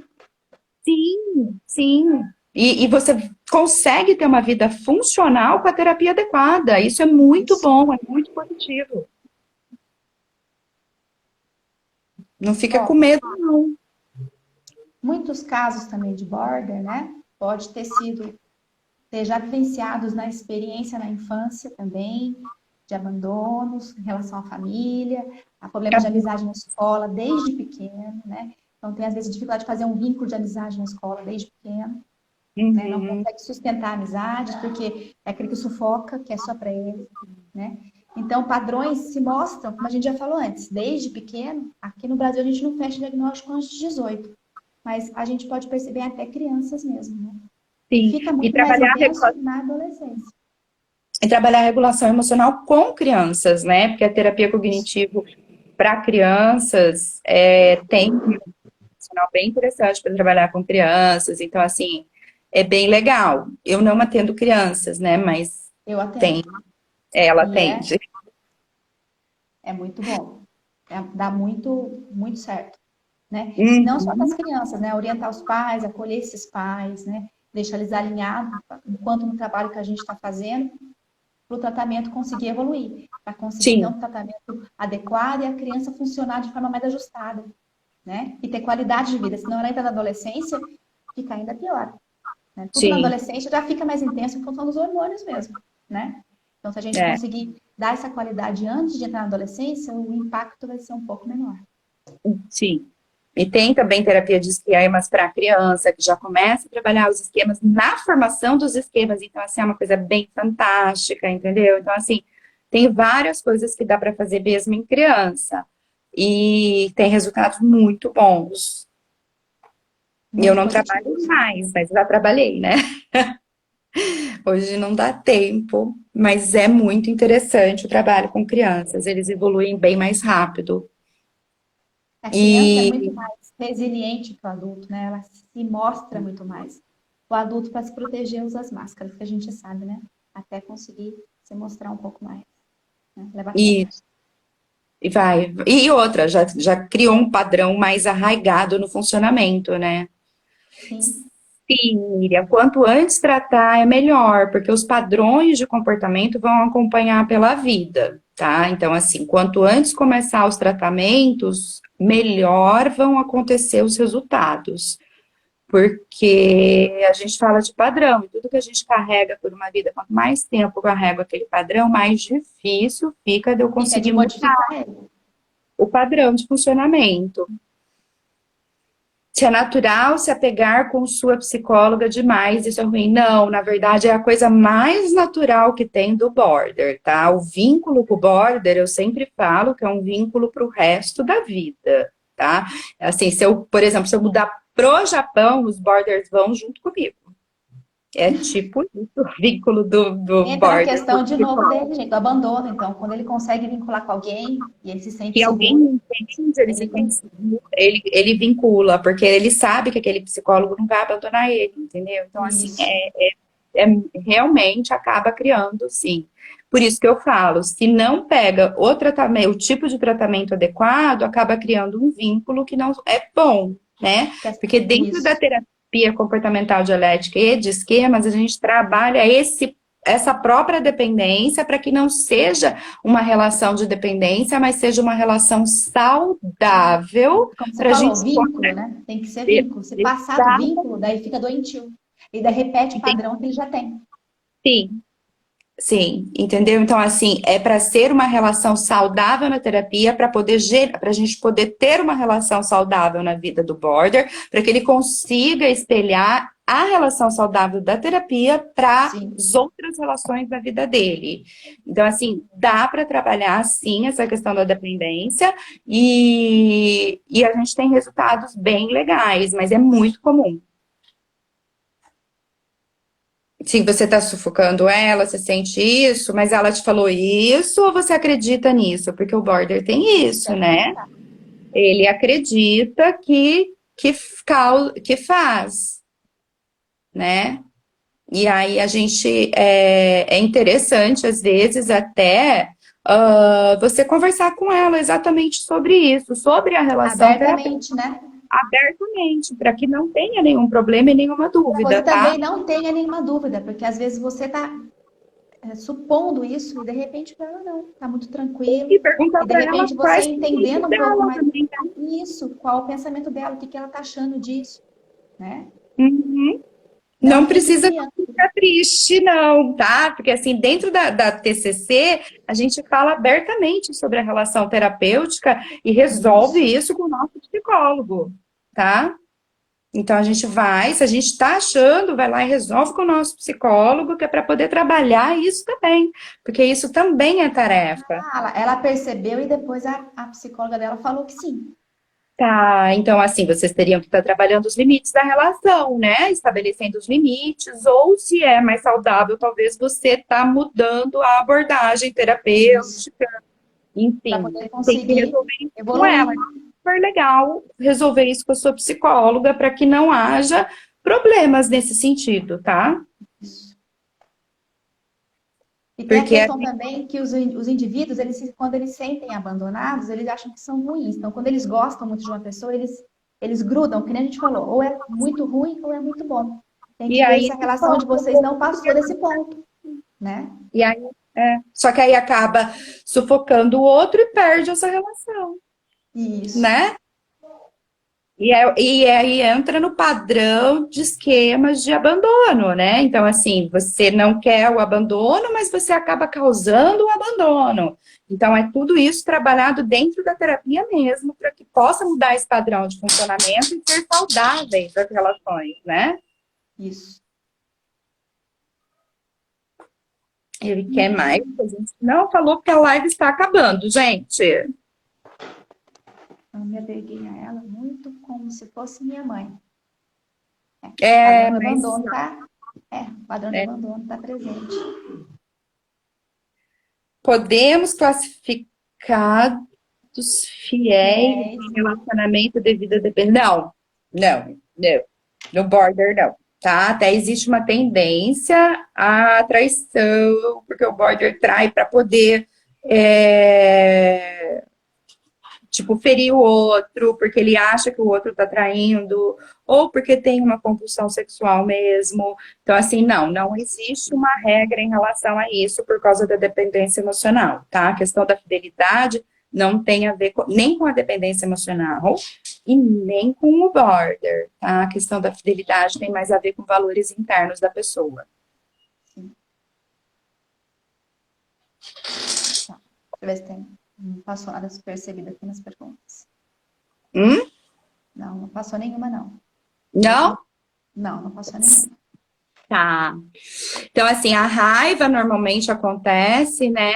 A: sim, sim. E você consegue ter uma vida funcional com a terapia adequada. Isso é muito
C: Isso.
A: bom, é muito positivo. Não fica
C: Ó,
A: com medo, não.
C: muitos casos também de border, né? Pode ter já vivenciados na experiência na infância também, de abandonos em relação à família, a problemas de amizade na escola desde pequeno, né? Então tem às vezes dificuldade de fazer um vínculo de amizade na escola desde pequeno, né? Não
A: Uhum.
C: consegue sustentar amizades porque é aquele que sufoca, que é só para ele, né? Então padrões se mostram, como a gente já falou antes, desde pequeno. Aqui no Brasil a gente não fecha diagnóstico antes de 18, mas a gente pode perceber até crianças mesmo, né? E
A: Sim,
C: fica muito mais intenso na adolescência.
A: e trabalhar a regulação emocional com crianças, né? Porque a terapia cognitivo para crianças tem um emocional bem interessante para trabalhar com crianças, então, assim, é bem legal. Eu não atendo crianças, né? Mas
C: Eu atendo.
A: tem, ela
C: E
A: atende.
C: é muito bom. Dá muito, muito certo, né? Não só para as
A: Uhum.
C: crianças, né? Orientar os pais, acolher esses pais, né? Deixar eles alinhados enquanto no trabalho que a gente está fazendo, para o tratamento conseguir evoluir, para conseguir ter
A: Sim,
C: um tratamento adequado e a criança funcionar de forma mais ajustada, né? E ter qualidade de vida. Senão ela entra na adolescência, fica ainda pior. Né? Tudo na
A: sim,
C: adolescência já fica mais intenso em função dos hormônios mesmo, né? Então, se a gente
A: é,
C: conseguir dar essa qualidade antes de entrar na adolescência, o impacto vai ser um pouco menor.
A: sim. E tem também terapia de esquemas para criança, que já começa a trabalhar os esquemas na formação dos esquemas. Então, assim, é uma coisa bem fantástica, entendeu? Então, assim, tem várias coisas que dá para fazer mesmo em criança. E tem resultados muito bons. E eu
C: Muito
A: não trabalho
C: positivos.
A: mais, mas já trabalhei, né? Hoje não dá tempo, mas é muito interessante o trabalho com crianças. Eles evoluem bem mais rápido.
C: A criança é muito
A: E
C: mais resiliente que o adulto, né? Ela se mostra muito mais. O adulto, para se proteger, usa as máscaras, que a gente sabe, né? Até conseguir se mostrar um pouco mais, né? Leva tempo.
A: E, e vai. E outra, já criou um padrão mais arraigado no funcionamento, né?
C: Sim,
A: Sim, Miriam, quanto antes tratar é melhor, porque os padrões de comportamento vão acompanhar pela vida, tá? Então, assim, quanto antes começar os tratamentos, melhor vão acontecer os resultados. Porque a gente fala de padrão, e tudo que a gente carrega por uma vida, quanto mais tempo eu carrego aquele padrão, mais difícil fica de eu
C: fica de
A: conseguir mudar
C: modificar ele.
A: o padrão de funcionamento. Se é natural se apegar com sua psicóloga demais, isso é ruim. Não, na verdade é a coisa mais natural que tem do border, tá? O vínculo com o border, eu sempre falo que é um vínculo para o resto da vida, tá? Assim, se eu, por exemplo, se eu mudar pro Japão, os borders vão junto comigo. É tipo isso, o vínculo do
C: Entra a
A: border.
C: questão de novo dele, gente, do abandono. Então, quando ele consegue vincular com alguém e ele se sente
A: Se alguém
C: seguro,
A: entende, ele
C: ele
A: se
C: vincula.
A: sente seguro, ele vincula, porque ele sabe que aquele psicólogo não vai abandonar ele, entendeu? Então, assim,
C: Isso.
A: realmente acaba criando, sim. Por isso que eu falo, se não pega o tratamento, o tipo de tratamento adequado, acaba criando um vínculo que não é bom, né? Porque dentro da
C: Isso.
A: terapia comportamental dialética e de esquemas, a gente trabalha essa própria dependência para que não seja uma relação de dependência, mas seja uma relação saudável
C: Como você
A: para a
C: falou,
A: gente
C: vínculo, né? Tem que ser vínculo. Se passar do vínculo, daí fica doentio. E daí repete o padrão que ele já tem.
A: Sim, sim, entendeu? Então, assim, é para ser uma relação saudável na terapia, para a gente poder ter uma relação saudável na vida do border, para que ele consiga espelhar a relação saudável da terapia para
C: Sim.
A: as outras relações da vida dele. Então, assim, dá para trabalhar, sim, essa questão da dependência e a gente tem resultados bem legais, mas é muito comum. Se você está sufocando ela, você sente isso, mas ela te falou isso ou você acredita nisso? Porque o border tem
C: Tem que
A: isso, né?
C: acreditar.
A: Ele acredita que faz, né? E aí a gente é interessante, às vezes, até você conversar com ela exatamente sobre isso, sobre a relação terapêutica
C: Abertamente, né?
A: abertamente, para que não tenha nenhum problema e nenhuma
C: Você
A: dúvida, tá?
C: também não tenha nenhuma dúvida, porque às vezes você está supondo isso e de repente para ela não, está muito
A: E
C: tranquilo.
A: perguntar
C: E de
A: para ela
C: repente você
A: quais são os
C: entendendo
A: riscos
C: um pouco
A: dela
C: mais
A: também.
C: isso, qual o pensamento dela, o que que ela está achando disso, né?
A: Uhum. Não
C: Não fique
A: precisa
C: criando.
A: ficar triste, não, tá? Porque, assim, dentro da TCC, a gente fala abertamente sobre a relação terapêutica e resolve
C: Isso,
A: isso com o nosso psicólogo, tá? Então, a gente vai, se a gente está achando, vai lá e resolve com o nosso psicólogo, que é para poder trabalhar isso também, porque isso também é tarefa.
C: ela percebeu e depois a psicóloga dela falou que sim.
A: Tá, então assim, vocês teriam que estar trabalhando os limites da relação, né? Estabelecendo os limites, ou se é mais saudável, talvez você tá mudando a abordagem
C: Isso,
A: terapêutica,
C: para
A: enfim,
C: poder
A: tem que
C: conseguir
A: resolver isso com ela.
C: evoluir.
A: É super legal resolver isso com a sua psicóloga para que não haja problemas nesse sentido, tá?
C: Isso. E tem a
A: Porque
C: questão também que os indivíduos, quando eles se sentem abandonados, eles acham que são ruins. Então, quando eles gostam muito de uma pessoa, eles grudam, que nem a gente falou, ou é muito ruim ou é muito bom. Tem
A: e
C: que ver
A: aí
C: se a relação de vocês não passou desse ponto, né?
A: e aí só que aí acaba sufocando o outro e perde essa relação,
C: Isso,
A: né? E aí entra no padrão de esquemas de abandono, né? Então, assim, você não quer o abandono, mas você acaba causando o abandono. Então, é tudo isso trabalhado dentro da terapia mesmo, para que possa mudar esse padrão de funcionamento e ser saudáveis as relações, né?
C: isso.
A: Ele quer mais, a gente não falou porque a live está acabando, gente.
C: Eu me apeguei a ela muito como se fosse minha mãe. O
A: É,
C: padrão do
A: mas
C: abandono tá. O padrão de abandono está presente.
A: Podemos classificar dos fiéis
C: Fiéis.
A: em relacionamento devido a dependência? Não, não, não. No border, não. Tá? Até existe uma tendência à traição, porque o border trai para poder, tipo, ferir o outro, porque ele acha que o outro tá traindo, ou porque tem uma compulsão sexual mesmo. Então, assim, não existe uma regra em relação a isso por causa da dependência emocional, tá? A questão da fidelidade não tem a ver nem com a dependência emocional e nem com o border, tá? A questão da fidelidade tem mais a ver com valores internos da pessoa.
C: Deixa eu ver se tem. Não passou nada despercebido aqui nas perguntas.
A: Hum?
C: Não passou nenhuma, não.
A: Não?
C: Não passou nenhuma.
A: Tá. Então, assim, a raiva normalmente acontece, né?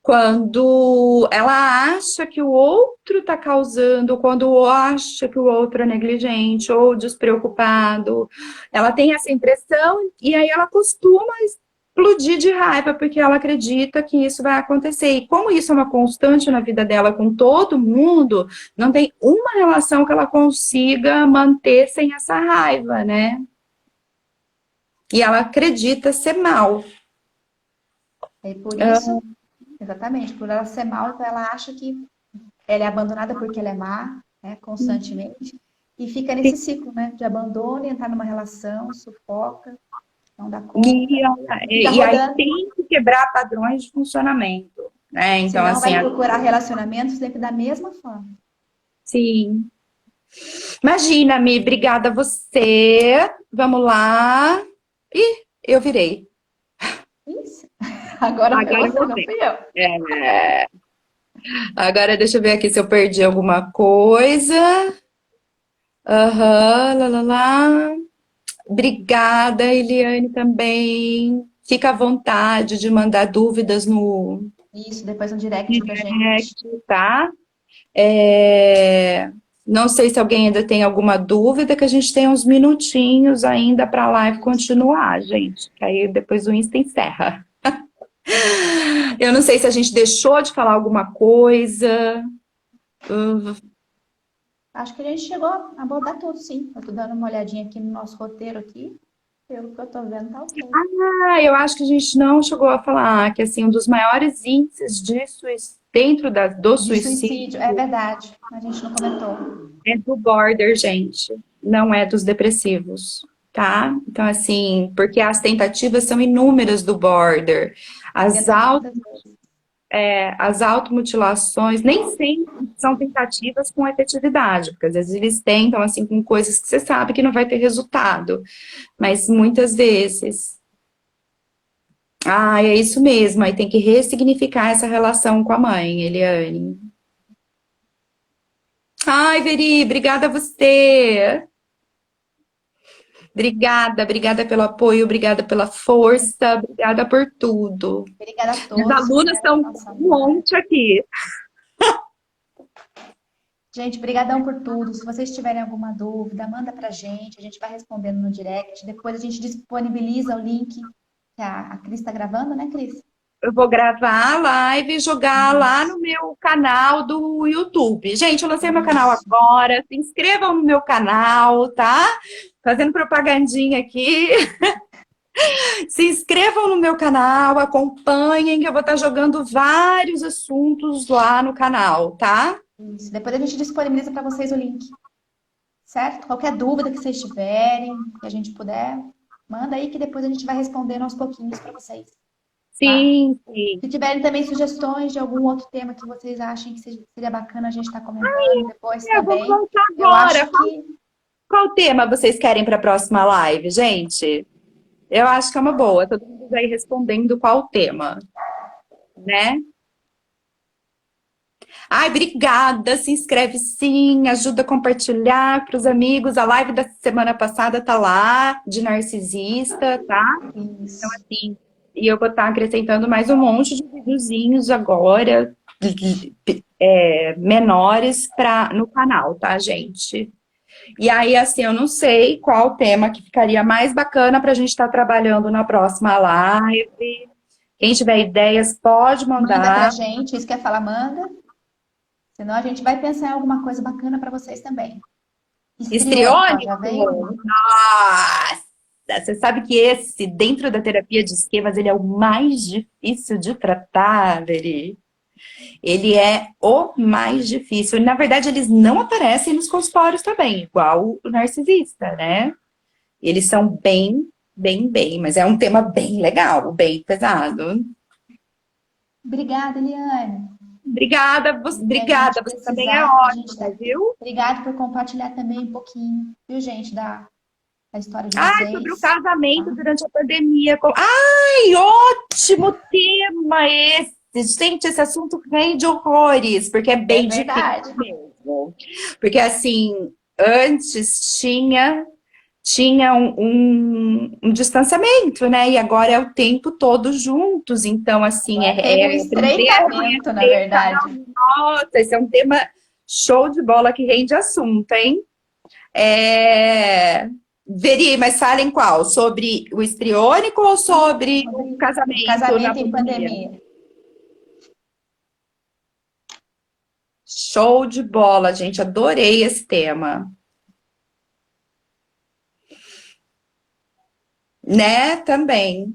A: Quando ela acha que o outro tá causando, quando acha que o outro é negligente ou despreocupado, ela tem essa impressão e aí ela costuma explodir de raiva porque ela acredita que isso vai acontecer. E como isso é uma constante na vida dela com todo mundo, não tem uma relação que ela consiga manter sem essa raiva, né? E ela acredita ser mal.
C: E por isso, exatamente, por ela ser mal, então ela acha que ela é abandonada porque ela é má, né, constantemente, e fica nesse ciclo, né, de abandono, entrar numa relação, sufoca, não dá conta,
A: E
C: fica
A: aí
C: rodando,
A: tem que quebrar padrões de funcionamento, né? Então,
C: senão
A: assim,
C: vai procurar relacionamentos sempre da mesma forma.
A: sim. Imagina, Mi, obrigada a você. Vamos lá. Ih, eu virei.
C: Isso. Agora foi
A: Agora
C: você,
A: eu
C: não
A: sei.
C: fui eu.
A: Agora deixa eu ver aqui se eu perdi alguma coisa. Aham, lá, lá, lá. Obrigada, Eliane, também. Fica à vontade de mandar dúvidas no
C: Isso, depois no direct pra gente.
A: direct, tá? Não sei se alguém ainda tem alguma dúvida, que a gente tem uns minutinhos ainda para a live continuar, gente. Que aí depois o Insta encerra. Eu não sei se a gente deixou de falar alguma coisa.
C: Acho que a gente chegou a abordar tudo, sim. Eu tô dando uma olhadinha aqui no nosso roteiro aqui. Pelo que eu tô vendo, tá ok.
A: Eu acho que a gente não chegou a falar que assim, um dos maiores índices de dentro do
C: De suicídio, é
A: suicídio
C: verdade. A gente não comentou.
A: é do border, gente. Não é dos depressivos, tá? Então, assim, porque as tentativas são inúmeras do border. As
C: Tentativas vezes.
A: as automutilações nem sempre são tentativas com efetividade, porque às vezes eles tentam assim com coisas que você sabe que não vai ter resultado, mas muitas vezes. É isso mesmo, aí tem que ressignificar essa relação com a mãe, Eliane. Ai, Veri, obrigada a você. Obrigada pelo apoio, obrigada pela força, obrigada por tudo.
C: Obrigada a
A: As
C: todos que
A: alunas
C: estiveram
A: estão
C: na nossa
A: um
C: live.
A: monte aqui.
C: Gente, brigadão por tudo. Se vocês tiverem alguma dúvida, manda pra gente. A gente vai respondendo no direct. Depois a gente disponibiliza o link que a Cris está gravando, né, Cris?
A: Eu vou gravar a live e jogar lá no meu canal do YouTube. Gente, eu lancei meu canal agora. Se inscrevam no meu canal, tá? Fazendo propagandinha aqui. Se inscrevam no meu canal, acompanhem, que eu vou estar jogando vários assuntos lá no canal, tá?
C: Isso. Depois a gente disponibiliza para vocês o link. Certo? Qualquer dúvida que vocês tiverem, que a gente puder, manda aí que depois a gente vai respondendo aos pouquinhos para vocês.
A: Sim, sim.
C: Se tiverem também sugestões de algum outro tema que vocês achem que seria bacana a gente estar comentando depois também.
A: Vou voltar
C: Eu
A: agora.
C: acho que
A: Qual tema vocês querem para a próxima live, gente? Eu acho que é uma boa. Todo mundo aí respondendo qual tema, né? Ai, obrigada. Se inscreve sim, ajuda a compartilhar para os amigos. A live da semana passada tá lá, de narcisista, tá?
C: isso.
A: Então, assim, e eu vou estar acrescentando mais um monte de videozinhos agora, menores no canal, tá, gente? E aí, assim, eu não sei qual tema que ficaria mais bacana para a gente estar trabalhando na próxima live. Quem tiver ideias, pode
C: Manda pra
A: mandar.
C: gente, isso quer falar, manda. Senão a gente vai pensar em alguma coisa bacana para vocês também. Histriônico, ó, já veio
A: Histriônico?
C: uma.
A: Nossa! Você sabe que esse, dentro da terapia de esquemas, ele é o mais difícil de tratar, Veri. Ele é o mais difícil. E, na verdade, eles não aparecem nos consultórios também, igual o narcisista, né? Eles são bem, mas é um tema bem legal, bem pesado.
C: Obrigada, Eliane.
A: Obrigada,
C: Se a gente
A: você também é
C: precisar, a gente tá
A: ótima,
C: aqui.
A: viu?
C: Obrigada por compartilhar também um pouquinho, viu, gente, da história de
A: Ai, sobre o
C: vocês.
A: casamento
C: Tá?
A: durante a pandemia. Ai, ótimo tema esse. Gente, esse assunto rende horrores, porque é
C: É
A: bem difícil
C: verdade.
A: mesmo. Porque, assim, antes tinha um distanciamento, né? E agora é o tempo todo juntos. Então, assim,
C: Agora teve um
A: é aprender a
C: estreitamento, na
A: reconhecer.
C: verdade.
A: Nossa, esse é um tema show de bola que rende assunto, hein? Veri, mas fala em qual? Sobre o histriônico ou sobre o
C: Sobre o
A: casamento na
C: casamento em
A: pandemia?
C: pandemia.
A: Show de bola, gente. Adorei esse tema. Né? Também.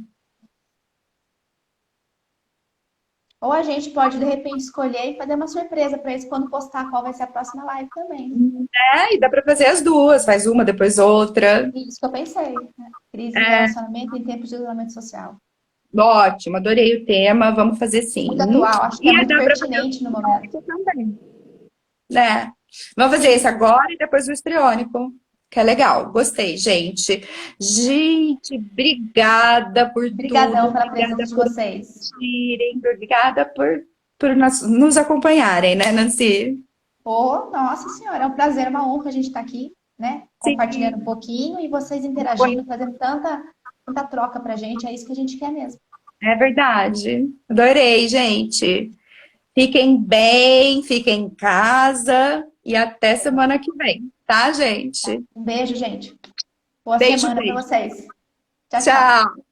C: Ou a gente pode, de repente, escolher e fazer uma surpresa para eles quando postar qual vai ser a próxima live também.
A: E dá para fazer as duas, faz uma, depois outra.
C: Isso que eu pensei, né? Crise de
A: É,
C: relacionamento em tempos de isolamento social.
A: ótimo, adorei o tema. Vamos fazer sim.
C: Muito atual, acho que é
A: E
C: muito
A: dá para fazer o
C: pertinente no momento.
A: histriônico também, né? Vamos fazer esse agora e depois o histriônico. Que é legal, gostei, gente. Gente, obrigada por tudo.
C: Obrigadão pela presença
A: Obrigada
C: de
A: por
C: vocês.
A: assistirem. Obrigada por nos acompanharem, né, Nancy?
C: Oh, nossa senhora, é um prazer, uma honra a gente estar aqui, né? Compartilhando
A: Sim,
C: um pouquinho e vocês interagindo, fazendo tanta troca pra gente. É isso que a gente quer mesmo.
A: é verdade. Adorei, gente. Fiquem bem, fiquem em casa e até semana que vem, tá, gente?
C: Um beijo, gente. Boa
A: Beijo,
C: semana para
A: beijo.
C: vocês. Tchau, tchau.
A: Tchau.